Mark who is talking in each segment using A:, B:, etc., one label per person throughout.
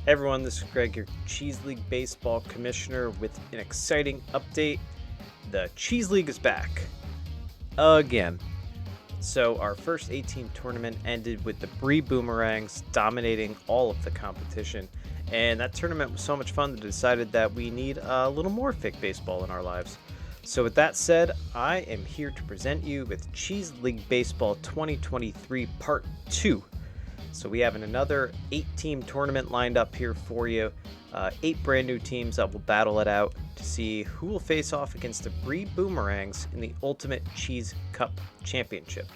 A: Hey everyone, this is Greg, your Cheese League Baseball Commissioner, with an exciting update. The Cheese League is back. Again. So our first 18 tournament ended with the Brie Boomerangs dominating all of the competition. And that tournament was so much fun that I decided that we need a little more fake baseball in our lives. So with that said, I am here to present you with Cheese League Baseball 2023 Part 2. So we have another 8-team tournament lined up here for you. 8 brand new teams that will battle it out to see who will face off against the Brie Boomerangs in the Ultimate Cheese Cup Championship.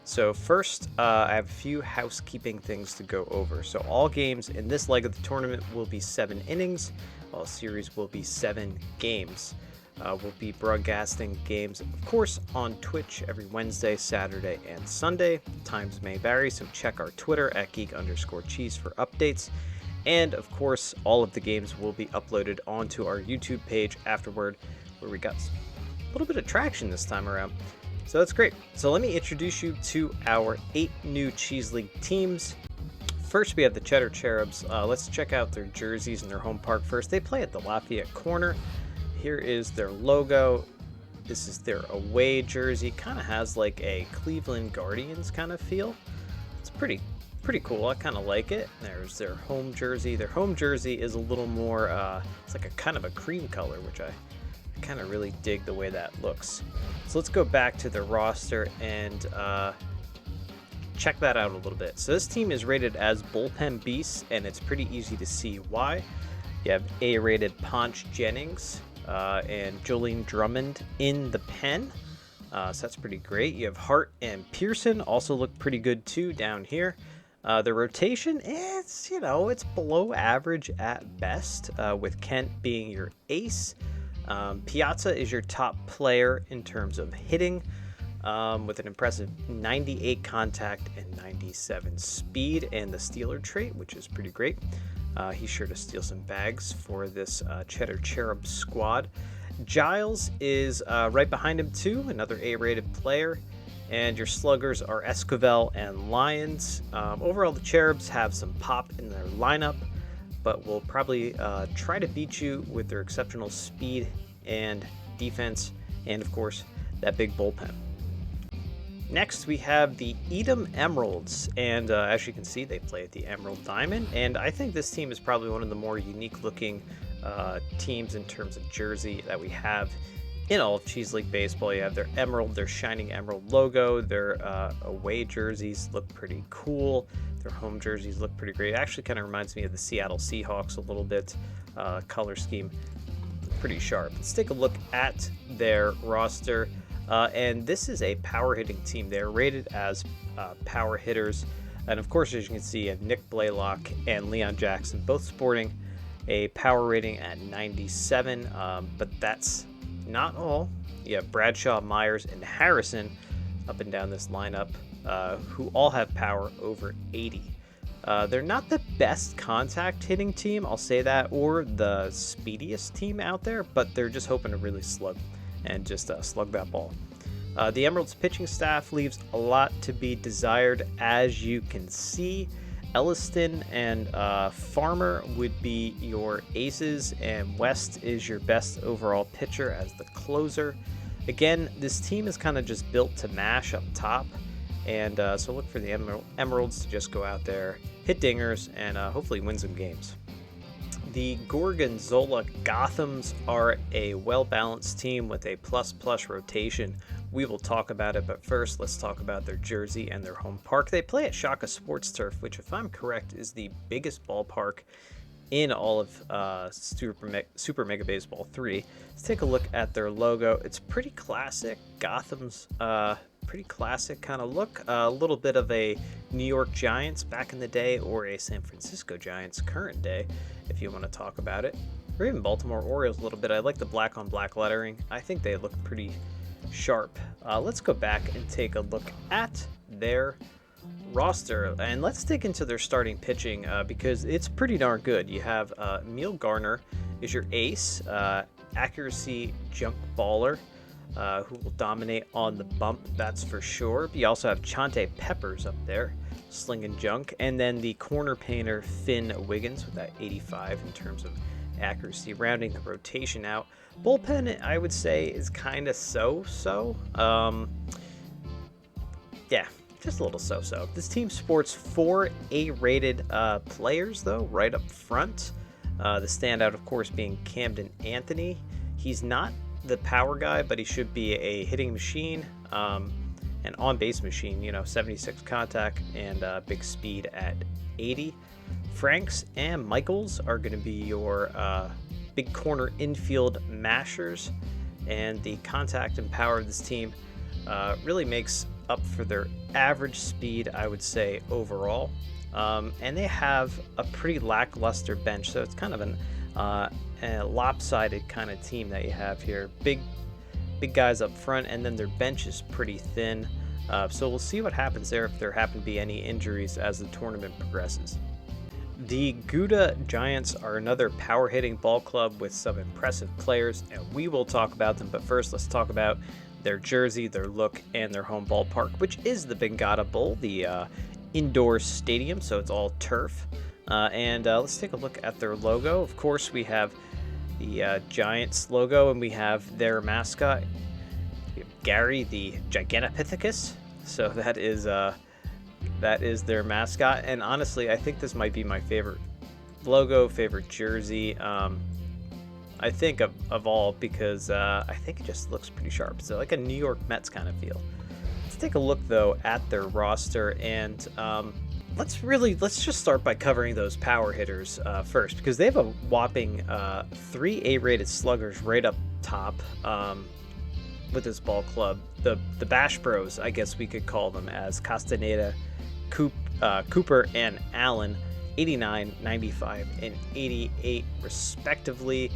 A: So first, I have a few housekeeping things to go over. So all games in this leg of the tournament will be 7 innings. All series will be 7 games. We'll be broadcasting games, of course, on Twitch every Wednesday, Saturday, and Sunday. Times may vary, so check our Twitter at geek_cheese for updates. And, of course, all of the games will be uploaded onto our YouTube page afterward, where we got a little bit of traction this time around. So that's great. So let me introduce you to our 8 new Cheese League teams. First, we have the Cheddar Cherubs. Let's check out their jerseys and their home park first. They play at the Lafayette Corner. Here is their logo. This is their away jersey. Kind of has like a Cleveland Guardians kind of feel. It's pretty cool. I kind of like it. There's their home jersey. Their home jersey is a little more, it's like a kind of a cream color, which I kind of really dig the way that looks. So let's go back to their roster and check that out a little bit. So this team is rated as Bullpen Beasts, and it's pretty easy to see why. You have A-rated Ponch Jennings and Jolene Drummond in the pen. So that's pretty great. You have Hart and Pearson also look pretty good too down here. The rotation, it's below average at best, with Kent being your ace. Piazza is your top player in terms of hitting, with an impressive 98 contact and 97 speed, and the stealer trait, which is pretty great. He's sure to steal some bags for this Cheddar Cherub squad. Giles is right behind him too, another A-rated player. And your sluggers are Esquivel and Lyons. Overall, the Cherubs have some pop in their lineup, but will probably try to beat you with their exceptional speed and defense, and of course, that big bullpen. Next, we have the Edam Emeralds, and as you can see, they play at the Emerald Diamond, and I think this team is probably one of the more unique-looking teams in terms of jersey that we have in all of Cheese League Baseball. You have their emerald, their shining emerald logo. Their away jerseys look pretty cool. Their home jerseys look pretty great. It actually kind of reminds me of the Seattle Seahawks a little bit. Color scheme, pretty sharp. Let's take a look at their roster. And this is a power hitting team. They're rated as power hitters. And of course, as you can see, Nick Blaylock and Leon Jackson both sporting a power rating at 97. But that's not all. You have Bradshaw, Myers, and Harrison up and down this lineup, who all have power over 80. They're not the best contact hitting team, I'll say that, or the speediest team out there, but they're just hoping to really slug and just slug that ball. The Emeralds pitching staff leaves a lot to be desired, as you can see. Elliston and Farmer would be your aces, and West is your best overall pitcher as the closer. Again, this team is kind of just built to mash up top, and so look for the Emeralds to just go out there, hit dingers, and hopefully win some games. The Gorgonzola Gothams are a well-balanced team with a plus-plus rotation. We will talk about it, but first let's talk about their jersey and their home park. They play at Shaka Sports Turf, which, if I'm correct, is the biggest ballpark in all of Super Mega Baseball 3. Let's take a look at their logo. It's pretty classic. Gotham's pretty classic kind of look. A little bit of a New York Giants back in the day, or a San Francisco Giants current day, if you want to talk about it. Or even Baltimore Orioles a little bit. I like the black on black lettering. I think they look pretty sharp. Let's go back and take a look at their roster, and let's dig into their starting pitching because it's pretty darn good. You have Emil Garner is your ace, accuracy junk baller. who will dominate on the bump, that's for sure. You also have Chante Peppers up there, slinging junk. And then the corner painter, Finn Wiggins, with that 85 in terms of accuracy, rounding the rotation out. Bullpen, I would say, is kind of so-so. Yeah, just a little so-so. This team sports 4 A-rated players, though, right up front. The standout, of course, being Camden Anthony. He's not the power guy, but he should be a hitting machine, an on-base machine, 76 contact and big speed at 80. Franks and Michaels are going to be your big corner infield mashers, and the contact and power of this team really makes up for their average speed, I would say, overall. And they have a pretty lackluster bench, so it's kind of a lopsided kind of team that you have here. Big guys up front, and then their bench is pretty thin. So we'll see what happens there if there happen to be any injuries as the tournament progresses. The Gouda Giants are another power-hitting ball club with some impressive players, and we will talk about them. But first, let's talk about their jersey, their look, and their home ballpark, which is the Bengata Bowl, the indoor stadium, so it's all turf. And let's take a look at their logo. Of course, we have the Giants logo, and we have their mascot, Gary the Gigantopithecus. So that is their mascot, and honestly, I think this might be my favorite logo, favorite jersey. I think of all, because I think it just looks pretty sharp. So like a New York Mets kind of feel. Let's take a look though at their roster, and let's just start by covering those power hitters first, because they have a whopping 3 A-rated sluggers right up top with this ball club. The Bash Bros, I guess we could call them, as Castaneda, Cooper, and Allen, 89, 95, and 88 respectively.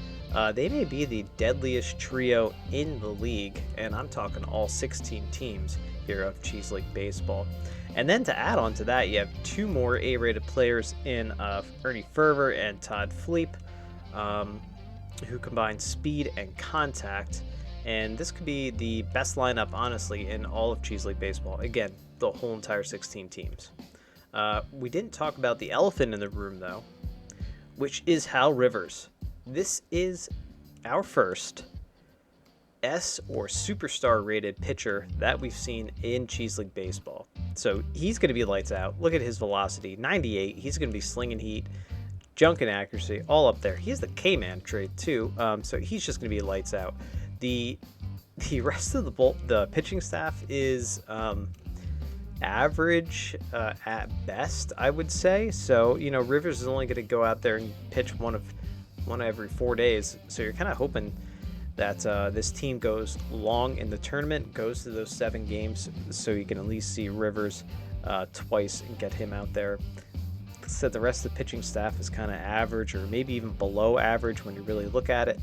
A: They may be the deadliest trio in the league, and I'm talking all 16 teams here of Cheese League Baseball. And then to add on to that, you have 2 more A-rated players in Ernie Fervor and Todd Fleep, who combine speed and contact. And this could be the best lineup, honestly, in all of Cheese League Baseball. Again, the whole entire 16 teams. We didn't talk about the elephant in the room, though, which is Hal Rivers. This is our first S or superstar rated pitcher that we've seen in Cheese League Baseball. So he's going to be lights out. Look at his velocity, 98. He's going to be slinging heat, junk and accuracy, all up there. He has the K-Man trait too, so he's just going to be lights out. The rest of the pitching staff is average at best, I would say. So Rivers is only going to go out there and pitch one every 4 days. So you're kind of hoping that this team goes long in the tournament, goes to those 7 games, so you can at least see Rivers twice and get him out there. Like I said, the rest of the pitching staff is kind of average, or maybe even below average when you really look at it.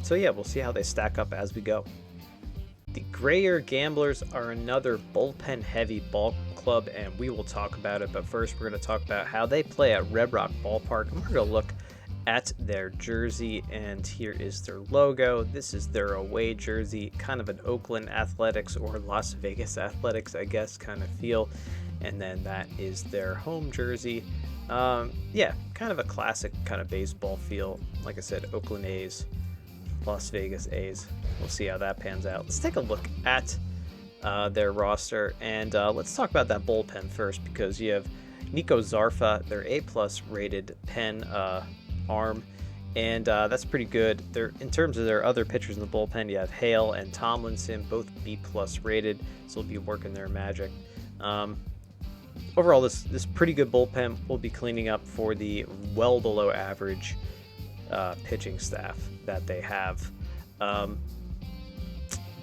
A: So yeah, we'll see how they stack up as we go. The Grayer Gamblers are another bullpen-heavy ball club, and we will talk about it. But first, we're going to talk about how they play at Red Rock Ballpark, and we're going to look at their jersey, and here is their logo. This is their away jersey, kind of an Oakland Athletics or Las Vegas Athletics, I guess, kind of feel. And then that is their home jersey. Yeah, kind of a classic kind of baseball feel. Like I said, Oakland A's, Las Vegas A's. We'll see how that pans out. Let's take a look at their roster, and let's talk about that bullpen first, because you have Nico Zarfa, their A+ rated pen arm, and that's pretty good. In terms of their other pitchers in the bullpen, you have Hale and Tomlinson, both B+ rated, so they'll be working their magic. Overall, this pretty good bullpen will be cleaning up for the well below average pitching staff that they have.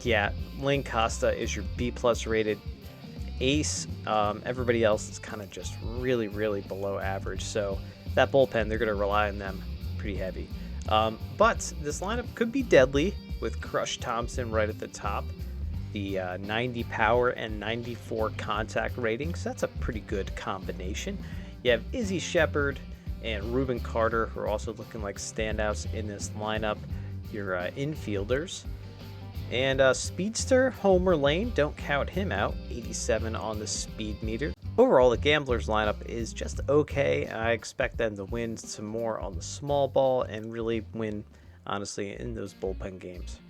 A: Yeah, Lane Costa is your B+ rated ace. Everybody else is kind of just really, really below average. So that bullpen, they're going to rely on them pretty heavy. But this lineup could be deadly with Crush Thompson right at the top. The 90 power and 94 contact ratings. That's a pretty good combination. You have Izzy Shepard and Ruben Carter, who are also looking like standouts in this lineup. Your infielders. And Speedster, Homer Lane, don't count him out, 87 on the speed meter. Overall, the Gamblers lineup is just okay. I expect them to win some more on the small ball and really win, honestly, in those bullpen games.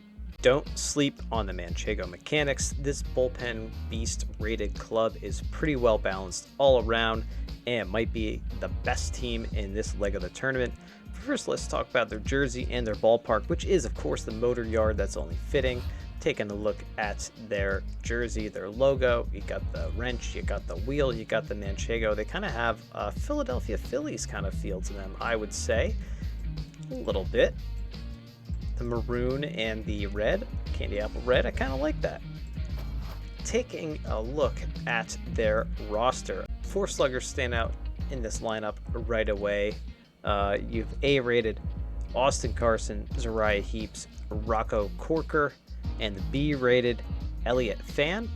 A: Don't sleep on the Manchego Mechanics. This bullpen beast rated club is pretty well balanced all around and might be the best team in this leg of the tournament. First, let's talk about their jersey and their ballpark, which is, of course, the motor yard. That's only fitting. Taking a look at their jersey, their logo, you got the wrench, you got the wheel, you got the Manchego. They kind of have a Philadelphia Phillies kind of feel to them, I would say, a little bit. The maroon and the red, candy apple red, I kind of like that. Taking a look at their roster, 4 sluggers stand out in this lineup right away. You've A-rated Austin Carson, Zariah Heaps, Rocco Corker, and the B-rated Elliott Fan.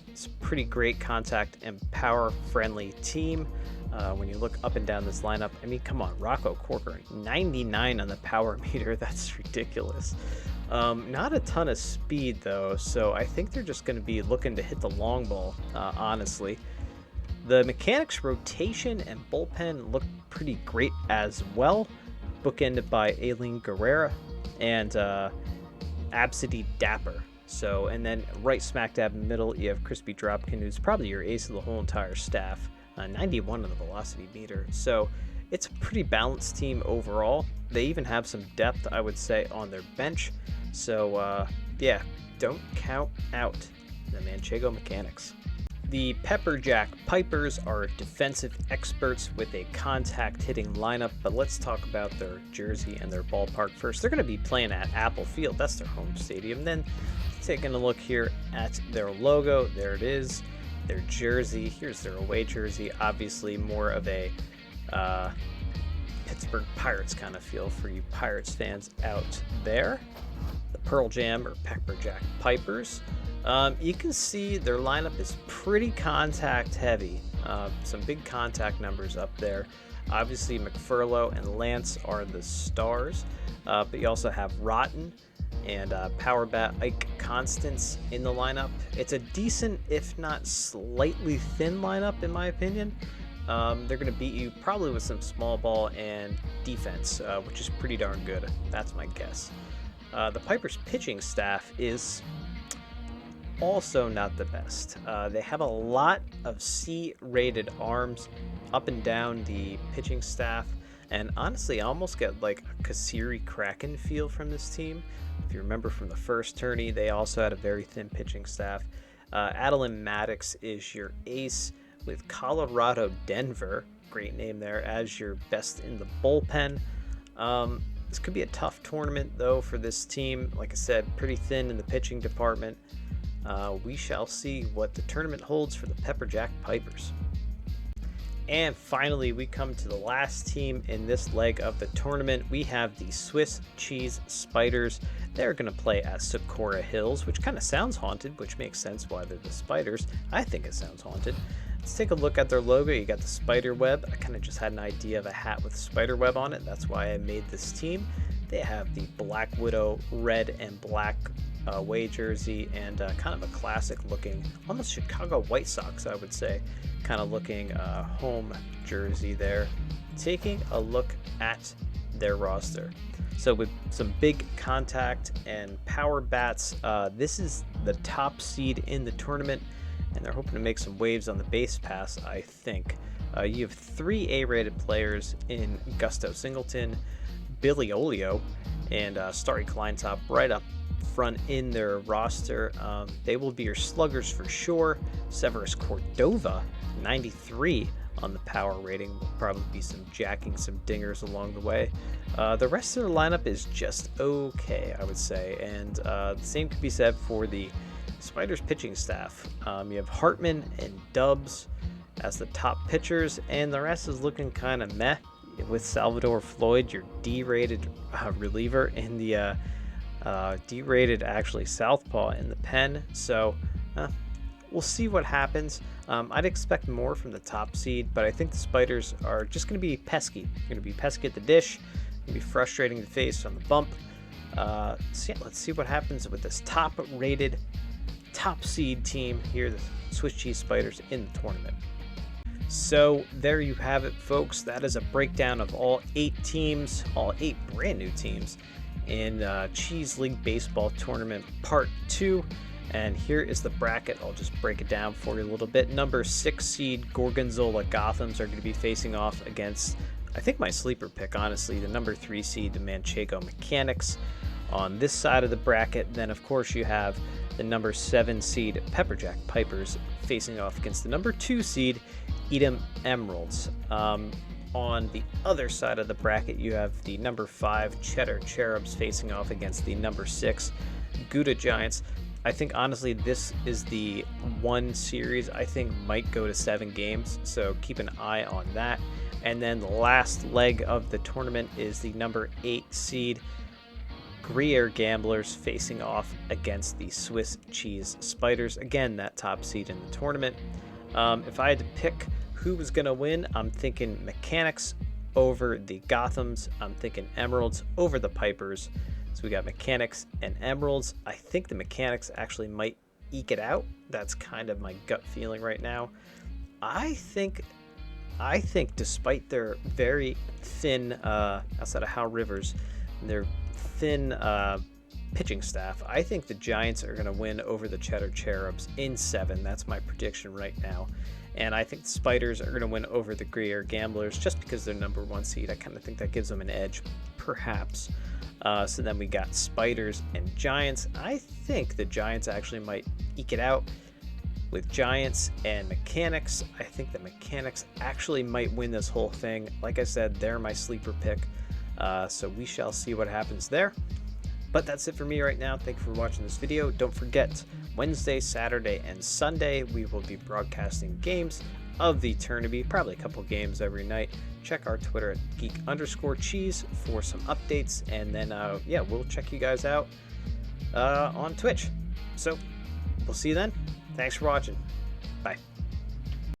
A: It's a pretty great contact and power-friendly team. When you look up and down this lineup, I mean, come on, Rocco Corker, 99 on the power meter. That's ridiculous. Not a ton of speed, though, so I think they're just going to be looking to hit the long ball, honestly. The Mechanics rotation and bullpen look pretty great as well, bookended by Aileen Guerrera and Absidy Dapper. So, and then right smack dab in the middle, you have Crispy Dropkin, who's probably your ace of the whole entire staff, 91 on the velocity meter. So it's a pretty balanced team overall. They even have some depth, I would say, on their bench. So yeah, don't count out the Manchego Mechanics. The Pepperjack Pipers are defensive experts with a contact hitting lineup, but let's talk about their jersey and their ballpark first. They're going to be playing at Apple Field. That's their home stadium. Then taking a look here at their logo, there it is. Their jersey, here's their away jersey. Obviously more of a Pittsburgh Pirates kind of feel for you Pirates fans out there. The Pearl Jam or Pepperjack Pipers. You can see their lineup is pretty contact heavy. Some big contact numbers up there. Obviously McFurlow and Lance are the stars, but you also have Rotten and Power Bat Ike Constance in the lineup. It's a decent, if not slightly thin lineup in my opinion. They're going to beat you probably with some small ball and defense, which is pretty darn good. That's my guess. The Pipers pitching staff is also not the best. They have a lot of C-rated arms up and down the pitching staff, and honestly, I almost get like a Kasiri Kraken feel from this team. If you remember from the first tourney, they also had a very thin pitching staff. Adeline Maddox is your ace with Colorado Denver, great name there, as your best in the bullpen. This could be a tough tournament, though, for this team. Like I said, pretty thin in the pitching department. We shall see what the tournament holds for the Pepperjack Pipers. And finally, we come to the last team in this leg of the tournament. We have the Swiss Cheese Spiders. They're going to play at Socorro Hills, which kind of sounds haunted, which makes sense why they're the Spiders. I think it sounds haunted. Let's take a look at their logo. You got the spider web. I kind of just had an idea of a hat with spider web on it. That's why I made this team. They have the Black Widow red and black away jersey and kind of a classic looking, almost Chicago White Sox, I would say, kind of looking home jersey there. Taking a look at their roster. So with some big contact and power bats, this is the top seed in the tournament, and they're hoping to make some waves on the base pass, I think. You have 3 A-rated players in Gusto Singleton, Billy Olio, and Starry Kleintop right up front in their roster. They will be your sluggers for sure. Severus Cordova, 93 on the power rating. Will probably be some jacking, some dingers along the way. The rest of their lineup is just okay, I would say, and the same could be said for the Spiders pitching staff. You have Hartman and Dubs as the top pitchers, and the rest is looking kind of meh, with Salvador Floyd, your D-rated reliever, in the D-rated actually southpaw in the pen. So we'll see what happens. I'd expect more from the top seed, but I think the Spiders are just going to be pesky. Going to be pesky at the dish, going to be frustrating to face on the bump. So yeah, let's see what happens with this top-rated, top seed team here, the Swiss Cheese Spiders in the tournament. So there you have it, folks. That is a breakdown of all 8 teams, all 8 brand new teams in Cheese League Baseball Tournament Part 2. And here is the bracket. I'll just break it down for you a little bit. Number 6 seed Gorgonzola Gothams are going to be facing off against, I think, my sleeper pick, honestly, the number 3 seed, the Manchego Mechanics. On this side of the bracket, then of course you have the number 7 seed Pepperjack Pipers facing off against the number 2 seed Edam Emeralds. On the other side of the bracket, you have the number 5 Cheddar Cherubs facing off against the number 6 Gouda Giants. I think honestly this is the one series I think might go to 7 games, so keep an eye on that. And then the last leg of the tournament is the number 8 seed Gruyere Gamblers facing off against the Swiss Cheese Spiders. Again, that top seed in the tournament. If I had to pick who was going to win, I'm thinking Mechanics over the Gothams. I'm thinking Emeralds over the Pipers. So we got Mechanics and Emeralds. I think the Mechanics actually might eke it out. That's kind of my gut feeling right now. I think despite their very thin, outside of Hal Rivers, their thin pitching staff, I think the Giants are going to win over the Cheddar Cherubs in 7. That's my prediction right now. And I think the Spiders are going to win over the Gruyere Gamblers just because they're number 1 seed. I kind of think that gives them an edge, perhaps. So then we got Spiders and Giants. I think the Giants actually might eke it out with Giants and Mechanics. I think the Mechanics actually might win this whole thing. Like I said, they're my sleeper pick. So we shall see what happens there. But that's it for me right now. Thank you for watching this video. Don't forget, Wednesday, Saturday, and Sunday, we will be broadcasting games of the tourney, probably a couple games every night. Check our Twitter at geek_cheese for some updates. And then, yeah, we'll check you guys out on Twitch. So we'll see you then. Thanks for watching. Bye.